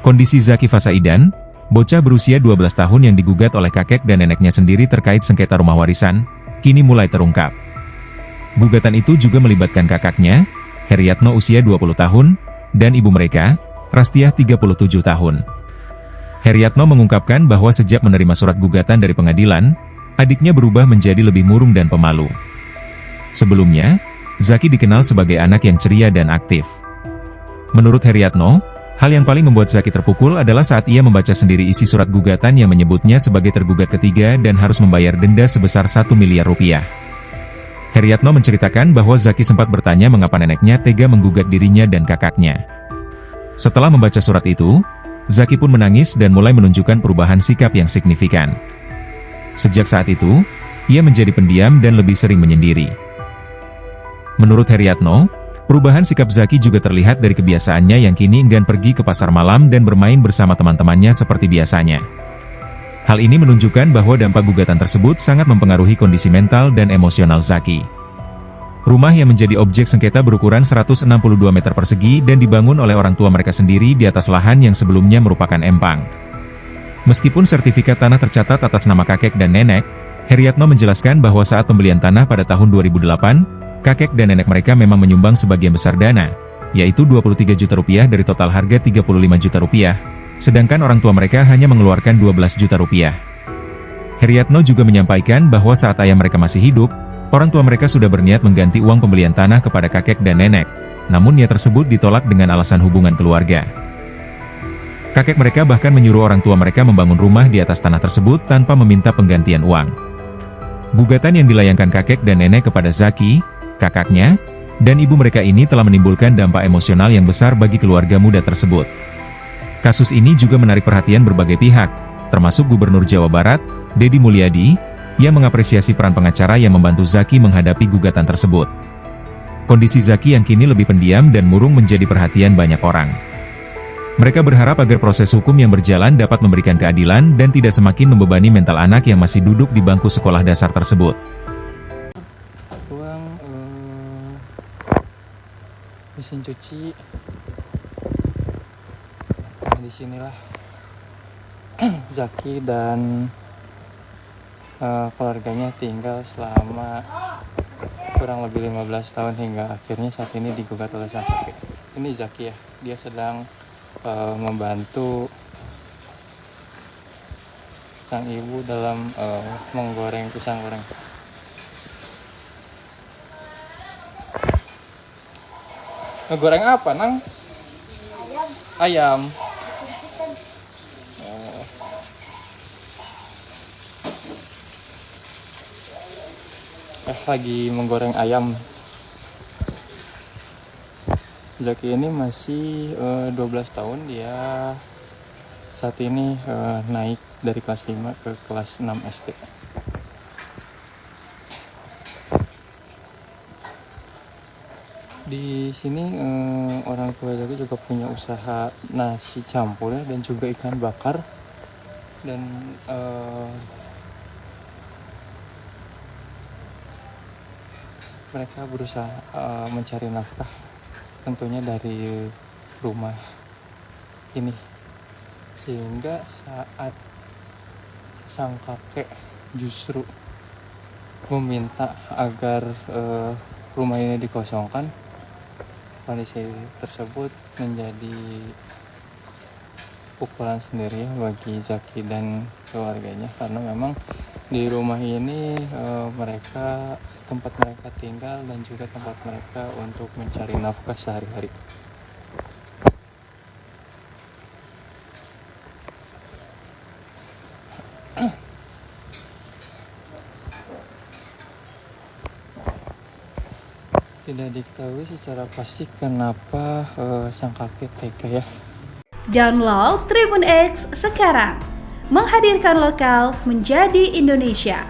Kondisi Zaki Fasaidan, bocah berusia 12 tahun yang digugat oleh kakek dan neneknya sendiri terkait sengketa rumah warisan, kini mulai terungkap. Gugatan itu juga melibatkan kakaknya, Heriatno usia 20 tahun, dan ibu mereka, Rastiah 37 tahun. Heriatno mengungkapkan bahwa sejak menerima surat gugatan dari pengadilan, adiknya berubah menjadi lebih murung dan pemalu. Sebelumnya, Zaki dikenal sebagai anak yang ceria dan aktif. Menurut Heriatno, hal yang paling membuat Zaki terpukul adalah saat ia membaca sendiri isi surat gugatan yang menyebutnya sebagai tergugat ketiga dan harus membayar denda sebesar 1 miliar rupiah. Heriatno menceritakan bahwa Zaki sempat bertanya mengapa neneknya tega menggugat dirinya dan kakaknya. Setelah membaca surat itu, Zaki pun menangis dan mulai menunjukkan perubahan sikap yang signifikan. Sejak saat itu, ia menjadi pendiam dan lebih sering menyendiri. Menurut Heriatno, perubahan sikap Zaki juga terlihat dari kebiasaannya yang kini enggan pergi ke pasar malam dan bermain bersama teman-temannya seperti biasanya. Hal ini menunjukkan bahwa dampak gugatan tersebut sangat mempengaruhi kondisi mental dan emosional Zaki. Rumah yang menjadi objek sengketa berukuran 162 meter persegi dan dibangun oleh orang tua mereka sendiri di atas lahan yang sebelumnya merupakan empang. Meskipun sertifikat tanah tercatat atas nama kakek dan nenek, Heriatno menjelaskan bahwa saat pembelian tanah pada tahun 2008, kakek dan nenek mereka memang menyumbang sebagian besar dana, yaitu 23 juta rupiah dari total harga 35 juta rupiah, sedangkan orang tua mereka hanya mengeluarkan 12 juta rupiah. Heriatno juga menyampaikan bahwa saat ayah mereka masih hidup, orang tua mereka sudah berniat mengganti uang pembelian tanah kepada kakek dan nenek, namun niat tersebut ditolak dengan alasan hubungan keluarga. Kakek mereka bahkan menyuruh orang tua mereka membangun rumah di atas tanah tersebut tanpa meminta penggantian uang. Gugatan yang dilayangkan kakek dan nenek kepada Zaki, kakaknya, dan ibu mereka ini telah menimbulkan dampak emosional yang besar bagi keluarga muda tersebut. Kasus ini juga menarik perhatian berbagai pihak, termasuk Gubernur Jawa Barat, Deddy Mulyadi, yang mengapresiasi peran pengacara yang membantu Zaki menghadapi gugatan tersebut. Kondisi Zaki yang kini lebih pendiam dan murung menjadi perhatian banyak orang. Mereka berharap agar proses hukum yang berjalan dapat memberikan keadilan dan tidak semakin membebani mental anak yang masih duduk di bangku sekolah dasar tersebut. Mesin cuci. Di sinilah Zaki dan keluarganya tinggal selama kurang lebih 15 tahun hingga akhirnya saat ini digugat oleh sang kakek. Ini Zaki ya, dia sedang membantu sang ibu dalam menggoreng pisang goreng. Ngegoreng apa, Nang? Ayam. Lagi menggoreng ayam. Zaki ini masih 12 tahun, dia saat ini naik dari kelas 5 ke kelas 6 SD. Di sini orang tua Zaki juga punya usaha nasi campur ya, dan juga ikan bakar, dan mereka berusaha mencari nafkah tentunya dari rumah ini, sehingga saat sang kakek justru meminta agar rumah ini dikosongkan, kondisi tersebut menjadi pukulan sendiri ya bagi Zaki dan keluarganya, karena memang di rumah ini tempat mereka tinggal dan juga tempat mereka untuk mencari nafkah sehari-hari. Tidak diketahui secara pasti kenapa sang kakek tega ya. Download Tribun X sekarang, menghadirkan lokal menjadi Indonesia.